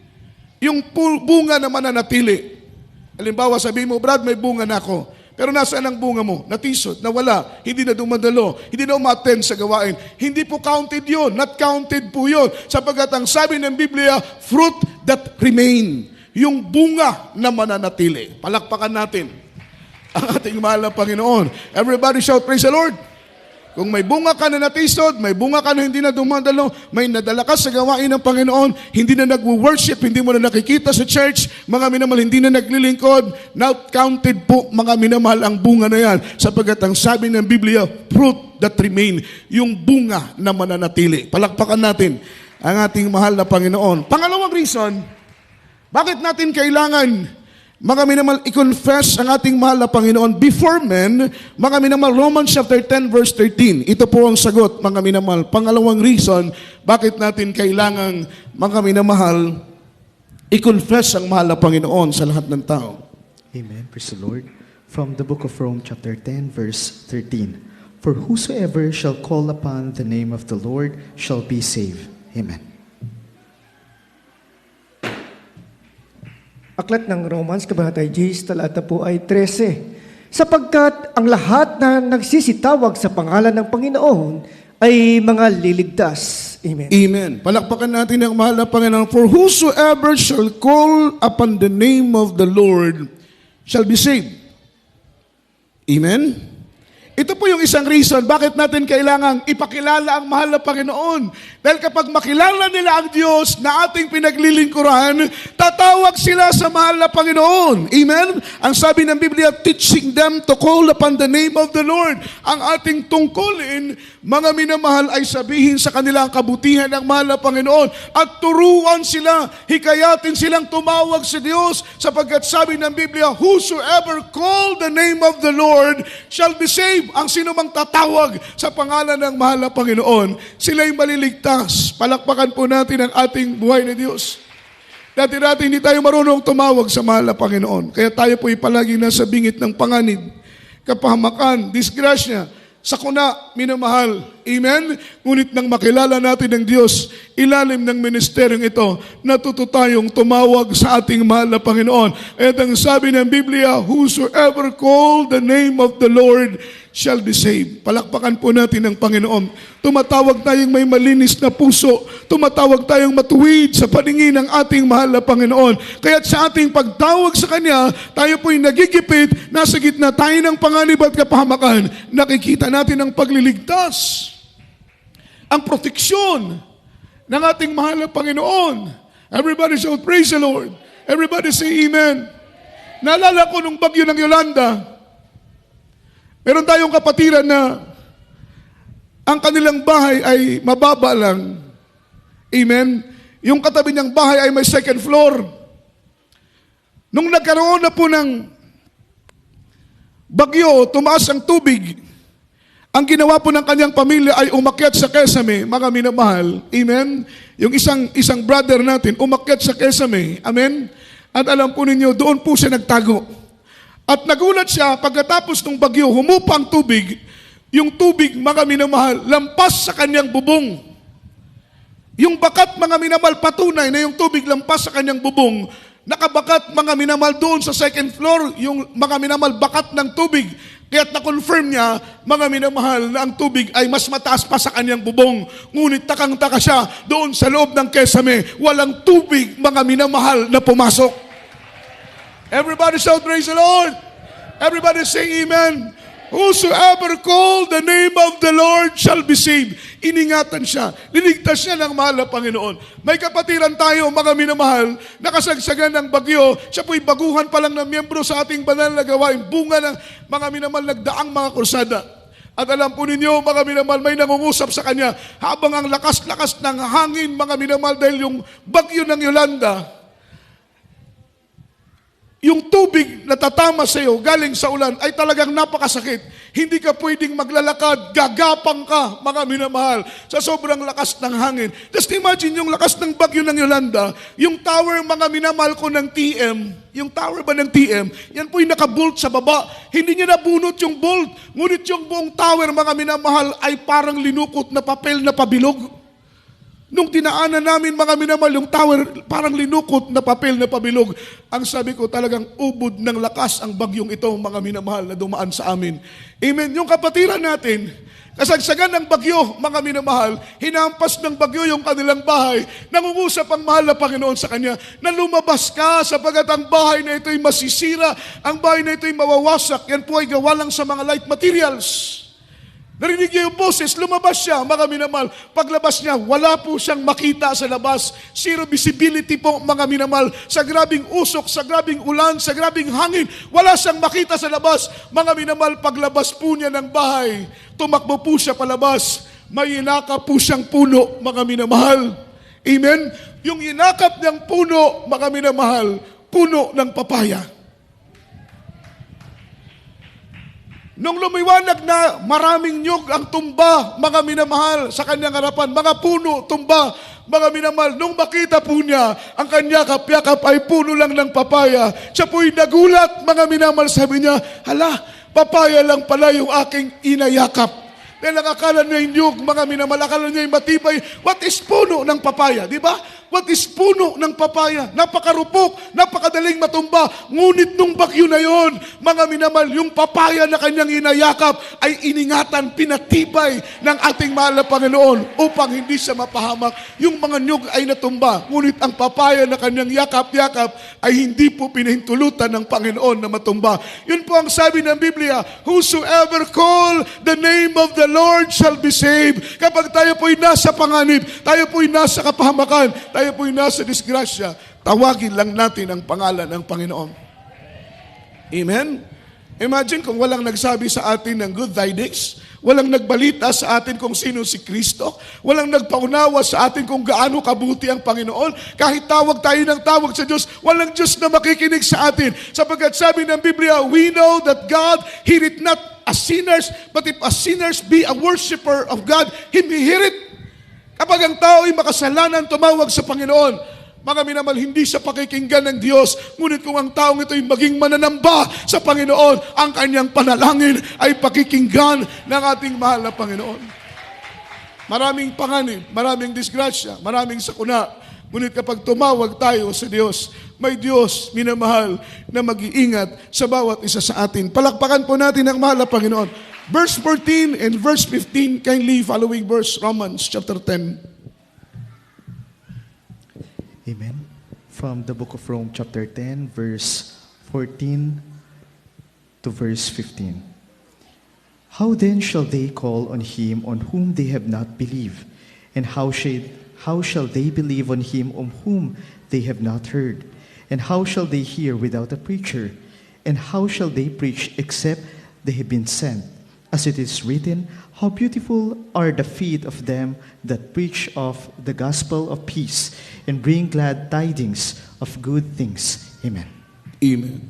Yung bunga na mananatili. Halimbawa, sabi mo, Brad, may bunga na ako. Pero nasaan ang bunga mo? Natisod, nawala, hindi na dumadalo, hindi na umattend sa gawain. Hindi po counted yun, not counted po yun. Sapagkat ang sabi ng Biblia, fruit that remain. Yung bunga na mananatili. Palakpakan natin ang ating mahal na Panginoon. Everybody shout, praise the Lord. Kung may bunga ka na natisod, may bunga ka na hindi na dumadalo, may nadala ka sa gawain ng Panginoon, hindi na nag-worship, hindi mo na nakikita sa church, mga minamahal, hindi na naglilingkod, not counted po, mga minamahal, ang bunga na yan. Sapagkat ang sabi ng Biblia, fruit that remain, yung bunga na mananatili. Palakpakan natin ang ating mahal na Panginoon. Pangalawang reason, bakit natin kailangan mga minamahal, i-confess ang ating mahal na Panginoon before men, mga minamahal, Romans chapter 10 verse 13. Ito po ang sagot, mga minamahal. Pangalawang reason, bakit natin kailangan, mga minamahal, i-confess ang mahal na Panginoon sa lahat ng tao. Amen. Praise the Lord. From the book of Rome, chapter 10, verse 13. For whosoever shall call upon the name of the Lord shall be saved. Amen. Aklat ng Romans, Kabanata 10, talata po ay 13. Sapagkat ang lahat na nagsisitawag sa pangalan ng Panginoon ay mga liligtas. Amen. Amen. Palakpakan natin ang mahal na Panginoon. For whosoever shall call upon the name of the Lord shall be saved. Amen. Ito po yung isang reason bakit natin kailangang ipakilala ang mahal na Panginoon. Dahil kapag makilala nila ang Diyos na ating pinaglilingkuran, tatawag sila sa mahal na Panginoon. Amen? Ang sabi ng Biblia, teaching them to call upon the name of the Lord. Ang ating tungkulin, mga minamahal, ay sabihin sa kanila ang kabutihan ng mahal na Panginoon at turuan sila, hikayatin silang tumawag sa Diyos sapagkat sabi ng Biblia, whosoever call the name of the Lord shall be saved. Ang sino mang tatawag sa pangalan ng mahal na Panginoon, sila'y maliligtas. Palakpakan po natin ang ating buhay na Diyos. Dati-dati hindi tayo marunong tumawag sa mahal na Panginoon. Kaya tayo po palagi nasa bingit ng panganib, kapahamakan, disgrasya, sakuna, minamahal. Amen? Ngunit nang makilala natin ng Diyos, ilalim ng ministeryong ito, natuto tayong tumawag sa ating mahal na Panginoon. At ang sabi ng Biblia, whosoever call the name of the Lord shall be saved. Palakpakan po natin ang Panginoon. Tumatawag tayong may malinis na puso. Tumatawag tayong matuwid sa paningin ng ating mahal na Panginoon. Kaya't sa ating pagtawag sa Kanya, tayo po'y nagigipit, nasa gitna tayo ng panganib at kapahamakan. Nakikita natin ang pagliligtas, ang proteksyon ng ating mahal na Panginoon. Everybody shout, praise the Lord. Everybody say amen. Naalala ko nung bagyo ng Yolanda, meron tayong kapatiran na ang kanilang bahay ay mababa lang. Amen? Yung katabi niyang bahay ay may second floor. Nung nagkaroon na po ng bagyo, tumaas ang tubig, ang ginawa po ng kanyang pamilya ay umakyat sa Kesame, mga minamahal. Amen? Yung isang brother natin, umakyat sa Kesame. Amen? At alam po ninyo, doon po siya nagtago. At nagulat siya, pagkatapos ng bagyo, humupa ang tubig, yung tubig, mga minamahal, lampas sa kanyang bubong. Yung bakat, mga minamahal, patunay na yung tubig lampas sa kanyang bubong, nakabakat, mga minamahal, doon sa second floor, yung mga minamahal, bakat ng tubig. Kaya't na-confirm niya, mga minamahal, na ang tubig ay mas mataas pa sa kanyang bubong. Ngunit takang-taka siya, doon sa loob ng Kesame, walang tubig, mga minamahal, na pumasok. Everybody shout, praise the Lord. Everybody say amen. Whosoever call the name of the Lord shall be saved. Iningatan siya. Liligtas siya ng mahal na Panginoon. May kapatiran tayo, mga minamahal, nakasagsagan ng bagyo. Siya po'y baguhan pa lang ng miyembro sa ating banal na gawain. Bunga ng mga minamahal, nagdaang mga krusada. At alam po ninyo, mga minamahal, may nangungusap sa kanya habang ang lakas-lakas ng hangin, mga minamahal, dahil yung bagyo ng Yolanda, yung tubig na tatama sa iyo galing sa ulan ay talagang napakasakit. Hindi ka pwedeng maglalakad, gagapang ka, mga minamahal, sa sobrang lakas ng hangin. Just imagine yung lakas ng bagyo ng Yolanda, yung tower, mga minamahal ko, ng TM, yung tower ba ng TM, yan po yung nakabolt sa baba. Hindi niya nabunot yung bolt, ngunit yung buong tower, mga minamahal, ay parang linukot na papel na pabilog. Nung dinaanan namin, mga minamahal, yung tower, parang linukot na papel na pabilog. Ang sabi ko, talagang ubod ng lakas ang bagyong ito, mga minamahal, na dumaan sa amin. Amen. Yung kapatiran natin, kasagsagan ng bagyo, mga minamahal, hinampas ng bagyo yung kanilang bahay, nangungusap ang mahal na Panginoon sa kanya, na lumabas ka sapagkat ang bahay na ito ay masisira, ang bahay na ito ay mawawasak, yan po ay gawa lang sa mga light materials. Narinig niya yung boses, lumabas siya, mga minamahal. Paglabas niya, wala po siyang makita sa labas. Zero visibility po, mga minamahal. Sa grabing usok, sa grabing ulan, sa grabing hangin, wala siyang makita sa labas. Mga minamahal, paglabas po niya ng bahay, tumakbo po siya palabas. May inakap po siyang puno, mga minamahal. Amen? Yung inakap niyang puno, mga minamahal, puno ng papaya. Nung lumiwanag na maraming nyug ang tumba, mga minamahal, sa kanyang harapan, mga puno, tumba, mga minamahal, nung makita po niya, ang kanya kapyakap ay puno lang ng papaya. Siya po'y nagulat, mga minamahal, sabi niya, hala, papaya lang pala yung aking inayakap. Dahil ang akala niya yung nyug, mga minamahal, akala niya yung matibay. What is puno ng papaya, di ba? What is puno ng papaya? Napakarupok, napakadaling matumba. Ngunit nung bagyo na yon, mga minamahal, yung papaya na kanyang inayakap ay iningatan, pinatibay ng ating mahal na Panginoon upang hindi siya mapahamak. Yung mga nyug ay natumba. Ngunit ang papaya na kanyang yakap-yakap ay hindi po pinahintulutan ng Panginoon na matumba. Yun po ang sabi ng Biblia, whosoever call the name of the Lord shall be saved. Kapag tayo po'y nasa panganib, tayo po'y nasa kapahamakan, tayo po'y nasa disgrasya, tawagin lang natin ang pangalan ng Panginoon. Amen? Imagine kung walang nagsabi sa atin ng good tidings, walang nagbalita sa atin kung sino si Kristo, walang nagpaunawa sa atin kung gaano kabuti ang Panginoon, kahit tawag tayo ng tawag sa Diyos, walang Diyos na makikinig sa atin. Sapagkat sabi ng Biblia, we know that God heareth not as sinners, but if as sinners be a worshiper of God, Him He heareth. Kapag ang tao ay makasalanan, tumawag sa Panginoon, mga minamahal, hindi sa pakikinggan ng Diyos. Ngunit kung ang taong ito ay maging mananamba sa Panginoon, ang kanyang panalangin ay pakikinggan ng ating mahal na Panginoon. Maraming panganib, maraming disgrasya, maraming sakuna. Ngunit kapag tumawag tayo sa Diyos, may Diyos, minamahal, na mag-iingat sa bawat isa sa atin. Palakpakan po natin ang mahal na Panginoon. Verse 14 and verse 15, kindly following verse, Romans chapter 10. Amen. From the book of Rome, chapter 10, verse 14 to verse 15. How then shall they call on him on whom they have not believed? And how shall they believe on him on whom they have not heard? And how shall they hear without a preacher? And how shall they preach except they have been sent? As it is written, how beautiful are the feet of them that preach of the gospel of peace and bring glad tidings of good things. Amen. Amen.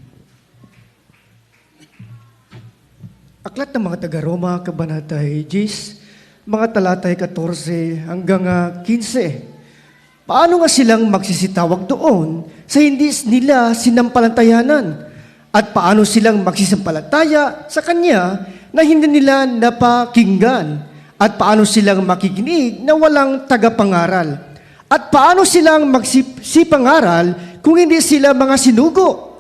Aklat ng mga taga-Roma, Kabanatay 10, mga talatay 14 hanggang 15. Paano nga silang magsisitawag doon sa hindi nila sinampalantayanan? At paano silang magsisampalataya sa Kanya na hindi nila napakinggan? At paano silang makikinig na walang tagapangaral? At paano silang magsipangaral kung hindi sila mga sinugo?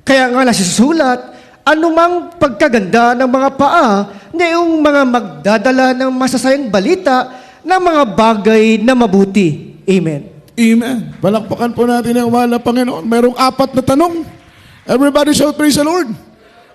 Kaya nga nasusulat, anumang pagkaganda ng mga paa na yung mga magdadala ng masasayang balita ng mga bagay na mabuti. Amen. Amen. Palakpakan po natin ang mahal na Panginoon. Mayroong 4 na tanong. Everybody shout, praise the Lord.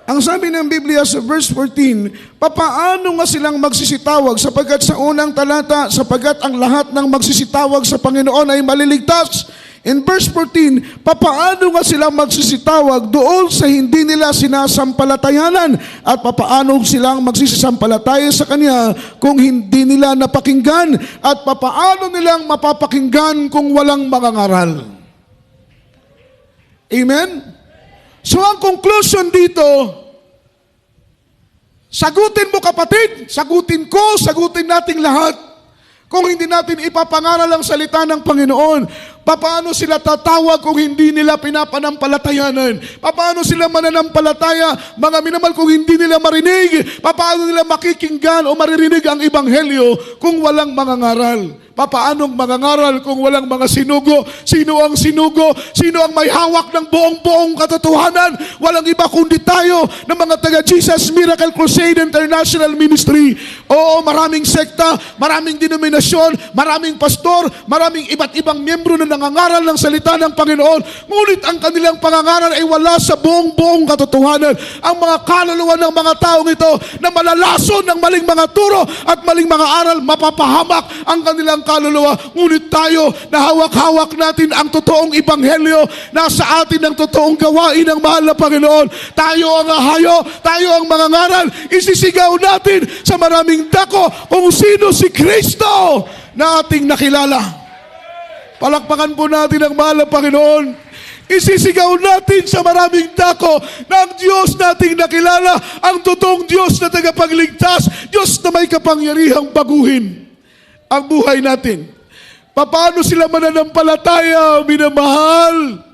Ang sabi ng Biblia sa verse 14, papaano nga silang magsisitawag sapagkat sa unang talata, sapagkat ang lahat ng magsisitawag sa Panginoon ay maliligtas. In verse 14, papaano nga sila magsisitawag doon sa hindi nila sinasampalatayanan at papaano silang magsisisampalataya sa Kanya kung hindi nila napakinggan at papaano nilang mapapakinggan kung walang mangangaral. Amen? So ang conclusion dito, sagutin mo kapatid, sagutin ko, sagutin nating lahat. Kung hindi natin ipapangaral ang salita ng Panginoon, paano sila tatawag kung hindi nila pinapanampalatayanan? Paano sila mananampalataya, mga minamahal, kung hindi nila marinig? Paano nila makikinggan o maririnig ang Ebanghelyo kung walang mangangaral? Paanong mangangaral kung walang mga sinugo? Sino ang sinugo? Sino ang may hawak ng buong-buong katotohanan? Walang iba kundi tayo ng mga taga Jesus Miracle Crusade International Ministry. Oo, maraming sekta, maraming denominasyon, maraming pastor, maraming iba't ibang miyembro na nangangaral ng salita ng Panginoon. Ngunit ang kanilang pangangaral ay wala sa buong-buong katotohanan. Ang mga kaluluwa ng mga taong ito na malalason ng maling mga turo at maling mga aral, mapapahamak ang kanilang kaluluwa. Ngunit tayo, na hawak-hawak natin ang totoong Ebanghelyo, nasa atin ang totoong gawain ng mahal na Panginoon. Tayo ang hayo, tayo ang mangangaral. Isisigaw natin sa maraming dako kung sino si Kristo na ating nakilala. Palakpakan po natin ang mahal na Panginoon. Isisigaw natin sa maraming dako na ang Diyos nating nakilala, ang totoong Diyos na tagapagligtas, Diyos na may kapangyarihang baguhin ang buhay natin. Paano sila mananampalataya, minamahal,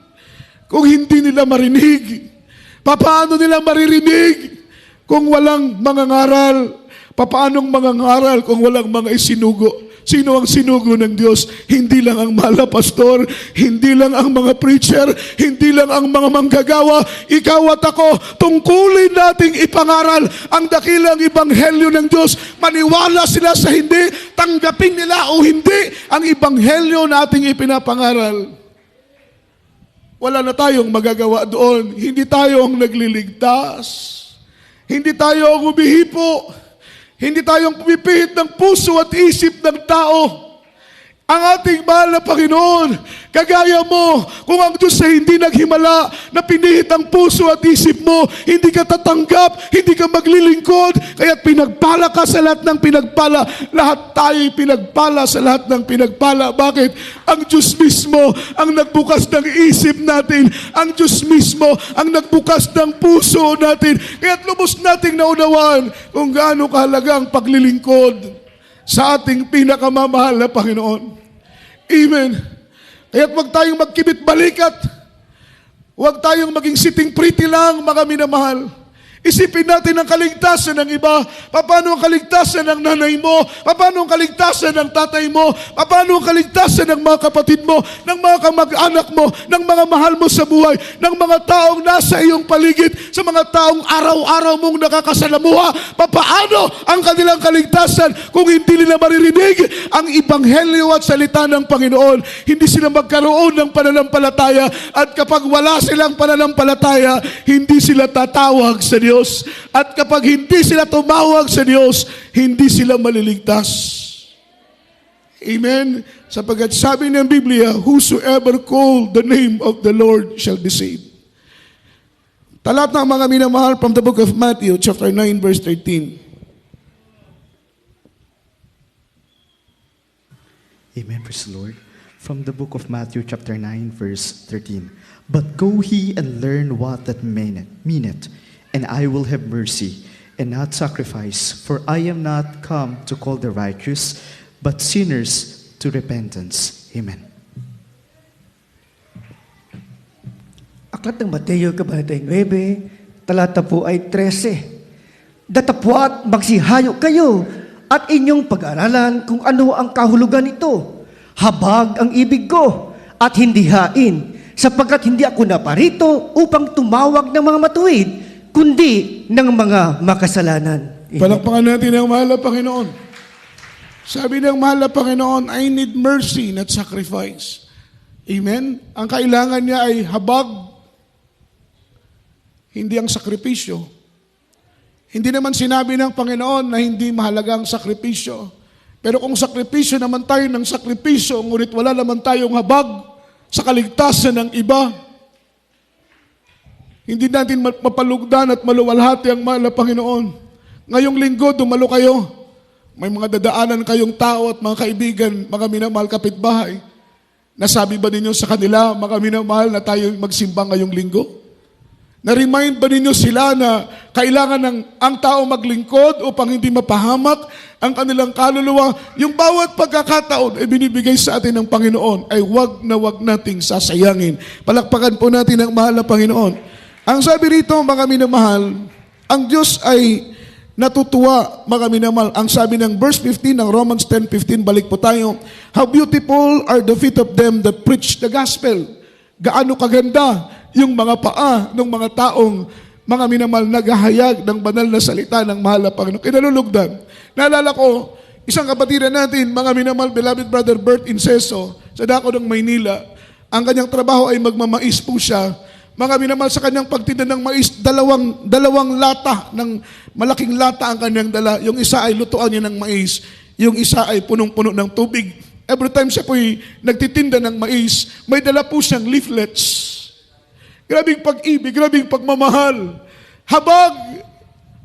kung hindi nila marinig? Paano nila maririnig kung walang mangangaral? Paanong mangangaral kung walang mga isinugo? Sino ang sinugo ng Diyos? Hindi lang ang mahal na pastor, hindi lang ang mga preacher, hindi lang ang mga manggagawa. Ikaw at ako, tungkulin nating ipangaral ang dakilang Ebanghelyo ng Diyos. Maniwala sila sa hindi, tanggapin nila o hindi ang Ebanghelyo nating ipinapangaral. Wala na tayong magagawa doon. Hindi tayo ang nagliligtas. Hindi tayo ang umihipo. Hindi tayong pumipihit ng puso at isip ng tao. Ang ating mahal na Panginoon, kagaya mo, kung ang Diyos ay hindi naghimala na pinihit ang puso at isip mo, hindi ka tatanggap, hindi ka maglilingkod, kaya't pinagpala ka sa lahat ng pinagpala. Lahat tayo'y pinagpala sa lahat ng pinagpala. Bakit? Ang Diyos mismo ang nagbukas ng isip natin. Ang Diyos mismo ang nagbukas ng puso natin. Kaya't lubos nating naunawaan kung gaano kahalaga ang paglilingkod sa ating pinakamamahal na Panginoon. Amen. Kaya't huwag tayong magkibit balikat. Huwag tayong maging sitting pretty lang, mga minamahal. Isipin natin ang kaligtasan ng iba. Paano ang kaligtasan ng nanay mo? Paano ang kaligtasan ng tatay mo? Paano ang kaligtasan ng mga kapatid mo? Ng mga kamag-anak mo? Ng mga mahal mo sa buhay? Ng mga taong nasa iyong paligid? Sa mga taong araw-araw mong nakakasalamuha? Paano ang kanilang kaligtasan kung hindi nila maririnig ang Ebanghelyo at salita ng Panginoon? Hindi sila magkaroon ng pananampalataya, at kapag wala silang pananampalataya, hindi sila tatawag sa Diyos. At kapag hindi sila tumawag sa Diyos, hindi sila maliligtas. Amen? Sapagkat sabi ng Biblia, whosoever call the name of the Lord shall be saved. Talat ng mga minamahal from the book of Matthew, chapter 9, verse 13. Amen, praise the Lord. From the book of Matthew, chapter 9, verse 13. But go ye and learn what that meaneth, and I will have mercy, and not sacrifice, for I am not come to call the righteous, but sinners to repentance. Amen. Aklat ng Mateo, Kabanata 9, talata po ay 13. Datapwat magsihayo kayo at inyong pag-aralan kung ano ang kahulugan nito. Habag ang ibig ko at hindi hain, sapagkat hindi ako naparito upang tumawag ng mga matuwid, kundi ng mga makasalanan. Palakpakan natin ang mahal na Panginoon. Sabi ng mahal na Panginoon, I need mercy, not sacrifice. Amen? Ang kailangan niya ay habag, hindi ang sakripisyo. Hindi naman sinabi ng Panginoon na hindi mahalaga ang sakripisyo. Pero kung sakripisyo naman tayo ng sakripisyo, ngunit wala naman tayong habag sa kaligtasan ng iba. Hindi natin mapalugdan at maluwalhati ang mahal na Panginoon. Ngayong linggo, dumalo kayo. May mga dadaanan kayong tao at mga kaibigan, mga minamahal kapitbahay. Nasabi ba ninyo sa kanila, mga minamahal, na tayo magsimba ngayong linggo? Na-remind ba ninyo sila na kailangan ang tao maglingkod upang hindi mapahamak ang kanilang kaluluwa? Yung bawat pagkakataon ay binibigay sa atin ng Panginoon ay wag na wag nating sasayangin. Palakpakan po natin ang mahal na Panginoon. Ang sabi rito, mga minamahal, ang Diyos ay natutuwa, mga minamahal. Ang sabi ng verse 15 ng Romans 10:15, balik po tayo. How beautiful are the feet of them that preach the gospel. Gaano kaganda yung mga paa ng mga taong, mga minamahal, naghahayag ng banal na salita ng mahal na Panginoon. Kinalulugdan. Naalala ko, isang kapatiran natin, mga minamahal, beloved brother Bert Inceso, sa dako ng Maynila. Ang kanyang trabaho ay magmamais po siya. Mga minamahal, sa kanyang pagtinda ng mais, dalawang lata, ng malaking lata ang kanyang dala. Yung isa ay lutuan niya ng mais, yung isa ay punong-puno ng tubig. Every time siya po'y nagtitinda ng mais, may dala po siyang leaflets. Grabing pag-ibig, grabing pagmamahal. Habang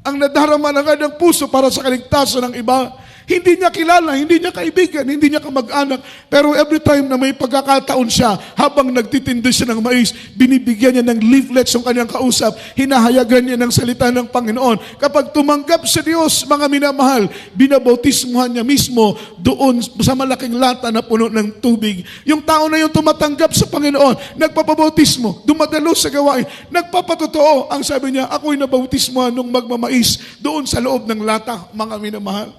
ang nadarama ng kanyang puso para sa kaligtasan ng iba, hindi niya kilala, hindi niya kaibigan, hindi niya kamag-anak. Pero every time na may pagkakataon siya, habang nagtitinda siya ng mais, binibigyan niya ng leaflets yung kanyang kausap, hinahayagan niya ng salita ng Panginoon. Kapag tumanggap sa Diyos, mga minamahal, binabautismuhan niya mismo doon sa malaking lata na puno ng tubig. Yung tao na yung tumatanggap sa Panginoon, nagpapabautismo, dumadalo sa gawain, nagpapatotoo. Ang sabi niya, ako'y nabautismuhan nung magmamais doon sa loob ng lata, mga minamahal.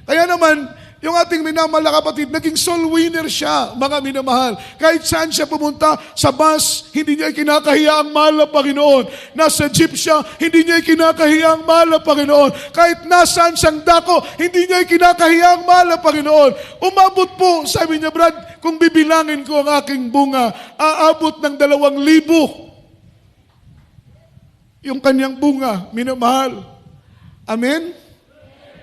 Kaya naman, yung ating minamahal na kapatid, naging soul winner siya, mga minamahal. Kahit saan siya pumunta, sa bus, hindi niya kinakahiya ang mahal na Panginoon. Nasa jeep siya, hindi niya kinakahiya ang mahal na Panginoon. Kahit nasaan siyang dako, hindi niya kinakahiya ang mahal na Panginoon. Umabot po, sabi niya, Brad, kung bibilangin ko ang aking bunga, aabot ng 2,000. Yung kanyang bunga, minamahal. Amen?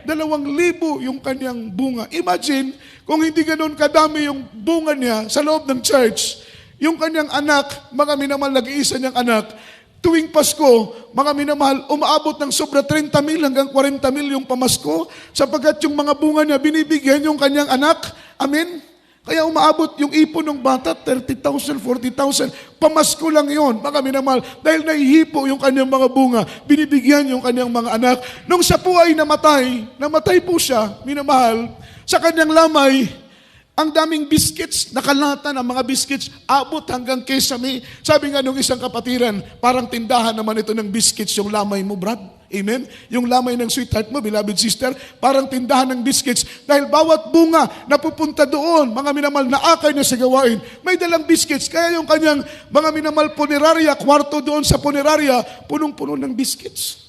2,000 yung kanyang bunga. Imagine, kung hindi ganoon kadami yung bunga niya sa loob ng church, yung kanyang anak, mga minamahal, nag-iisa niyang anak, tuwing Pasko, mga minamahal, umaabot ng sobra 30,000 hanggang 40,000 yung pamasko, sapagkat yung mga bunga niya, binibigyan yung kanyang anak. Amen? Kaya umaabot yung ipon ng bata, 30,000, 40,000. Pamasko lang yon, mga minamahal. Dahil nahihipo yung kanyang mga bunga, binibigyan yung kanyang mga anak. Nung siya po ay namatay po siya, minamahal, sa kanyang lamay, ang daming biscuits, nakalata ng mga biscuits, abot hanggang Kesame. Sabi nga nung isang kapatiran, parang tindahan naman ito ng biscuits yung lamay mo, Brad. Amen? Yung lamay ng sweetheart mo, beloved sister, parang tindahan ng biscuits. Dahil bawat bunga na pupunta doon, mga minamahal, na akay na sa gawain, may dalang biscuits. Kaya yung kanyang mga minamahal punerarya, kwarto doon sa punerarya, punong-puno ng biscuits.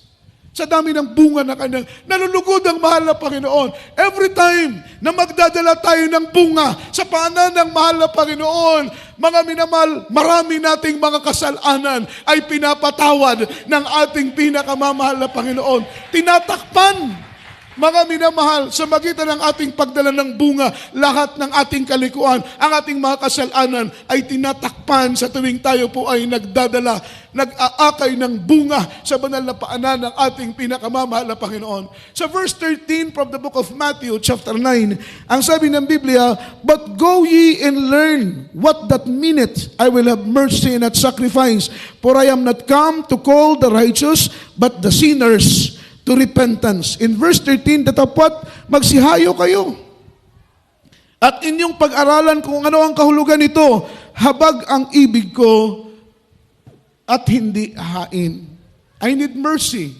Sa dami ng bunga na kanyang, nalulugod ang mahal na Panginoon. Every time na magdadala tayo ng bunga sa paanan ng mahal na Panginoon, mga minamahal, marami nating mga kasalanan ay pinapatawad ng ating pinakamamahal na Panginoon. Tinatakpan, mga minamahal, sa magitan ng ating pagdala ng bunga, lahat ng ating kalikuan, ang ating mga kasalanan ay tinatakpan sa tuwing tayo po ay nagdadala, nag-aakay ng bunga sa banal na paanan ng ating pinakamamahal na Panginoon. Sa verse 13 from the book of Matthew chapter 9, ang sabi ng Biblia, "But go ye and learn what that meaneth, I will have mercy and not sacrifice, for I am not come to call the righteous, but the sinners to repentance." In verse 13, tatapat, magsihayo kayo. At inyong pag-aralan kung ano ang kahulugan nito, habag ang ibig ko at hindi hain. I need mercy.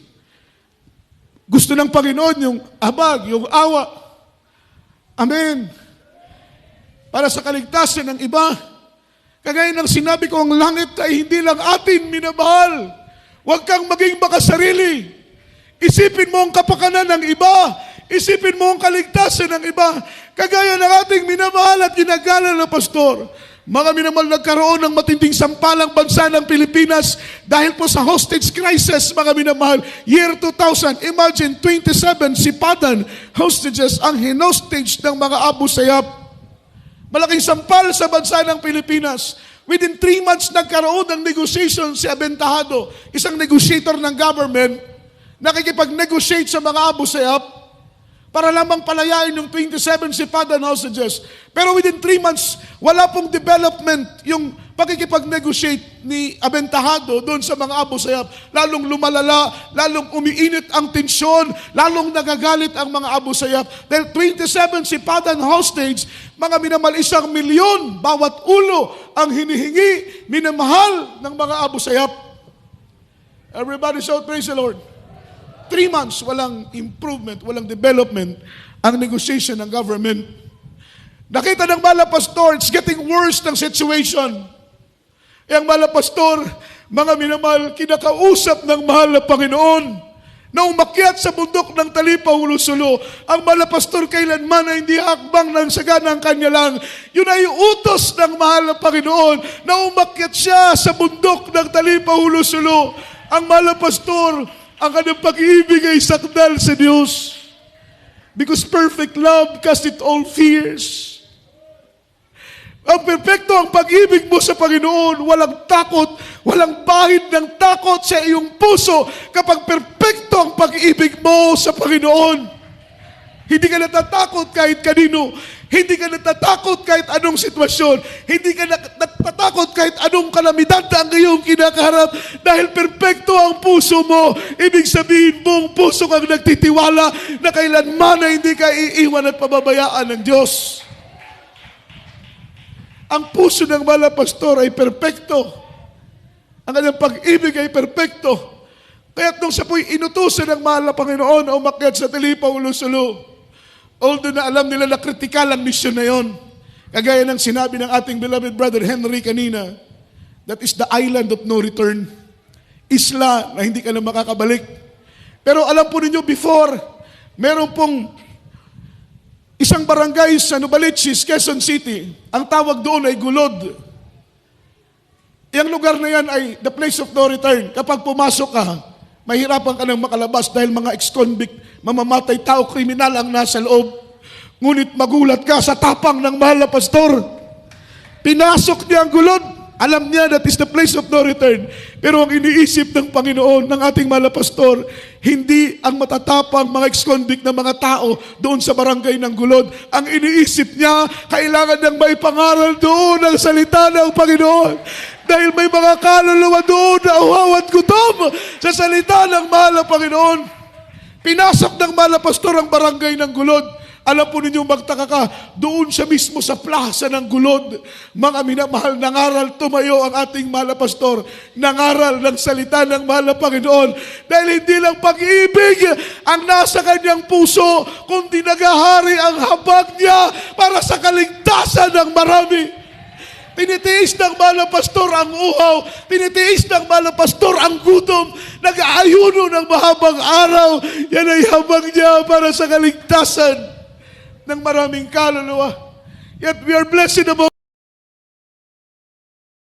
Gusto ng Panginoon yung habag, yung awa. Amen. Para sa kaligtasan ng iba. Kagaya ng sinabi ko, ang langit ay hindi lang atin minamahal. Huwag kang maging makasarili. Isipin mo ang kapakanan ng iba. Isipin mo ang kaligtasan ng iba. Kagaya ng ating minamahal at ginagalang na pastor. Mga minamahal, nagkaroon ng matinding sampalang bansa ng Pilipinas dahil po sa hostage crisis, mga minamahal. Year 2000, imagine, 27 sipadan hostages ang hinostage ng mga Abu Sayyaf. Malaking sampal sa bansa ng Pilipinas. Within 3 months, nagkaroon ng negotiation si Aventahado, isang negotiator ng government, nakikipag-negotiate sa mga Abu Sayyaf para lamang palayain yung 27 sipadan hostages. Pero within 3 months, wala pong development yung pakikipag-negotiate ni Aventahado doon sa mga Abu Sayyaf. Lalong lumalala, lalong umiinit ang tensyon, lalong nagagalit ang mga Abu Sayyaf. Dahil 27 sipadan hostage, mga minamahal 1,000,000 bawat ulo ang hinihingi, minamahal ng mga Abu Sayyaf. Everybody shout, praise the Lord. 3 months, walang improvement, walang development ang negotiation ng government. Nakita ng mga pastor, it's getting worse ng situation. Ang mga pastor, mga minamahal, kinakausap ng mahal na Panginoon na umakyat sa bundok ng Talipa, Hulusulo. Ang mga pastor kailanman ay hindi hakbang ng sagana ang kanya lang. Yun ay utos ng mahal na Panginoon na umakyat siya sa bundok ng Talipa, Hulusulo. Ang mga pastor, ang kanyang pag-ibig ay sakdal sa Diyos. Because perfect love casts it all fears. Ang perfecto ang pag-ibig mo sa Panginoon, walang takot, walang bahid ng takot sa iyong puso kapag perfecto ang pag-ibig mo sa Panginoon. Hindi ka natatakot kahit kanino. Hindi ka natatakot kahit anong sitwasyon. Hindi ka natatakot kahit anong kalamidad ang iyong kinakaharap. Dahil perpekto ang puso mo. Ibig sabihin, buong puso kang nagtitiwala na kailanman na hindi ka iiwan at pababayaan ng Diyos. Ang puso ng mga pastor ay perpekto. Ang kanyang pag-ibig ay perpekto. Kaya't nung siya po'y inutusan ng mahal na Panginoon na umakyat sa Talipa, Hulusulo, although na alam nila na kritikal ang misyon na yon, kagaya ng sinabi ng ating beloved brother Henry kanina, that is the island of no return. Isla na hindi ka na makakabalik. Pero alam po ninyo, before, meron pong isang barangay sa Novaliches, Quezon City. Ang tawag doon ay Gulod. Yang lugar na yan ay the place of no return. Kapag pumasok ka, mahirapan ka nang makalabas dahil mga ex-convict, mamamatay tao, kriminal ang nasa loob. Ngunit magulat ka sa tapang ng mahal na pastor. Pinasok niya ang Gulod. Alam niya that is the place of no return. Pero ang iniisip ng Panginoon, ng ating mahal na pastor, hindi ang matatapang mga ex-convict na mga tao doon sa barangay ng Gulod. Ang iniisip niya, kailangan niyang maipangaral doon ang salita ng Panginoon. Dahil may mga kaluluwa doon na uhaw at gutom sa salita ng mahal na Panginoon. Pinasok ng mahal na pastor ang barangay ng Gulod. Alam po ninyo, magtaka ka, doon siya mismo sa plaza ng Gulod. Mga minamahal, nangaral, tumayo ang ating mahal na pastor. Nangaral ng salita ng mahal na Panginoon. Dahil hindi lang pag-ibig ang nasa kanyang puso, kundi nagahari ang habag niya para sa kaligtasan ng marami. Tinitiis ng mahal na pastor ang uhaw. Tinitiis ng mahal na pastor ang gutom. Nag-aayuno ng mahabang araw. Yan ay habag niya para sa kaligtasan ng maraming kaluluwa. Yet we are blessed about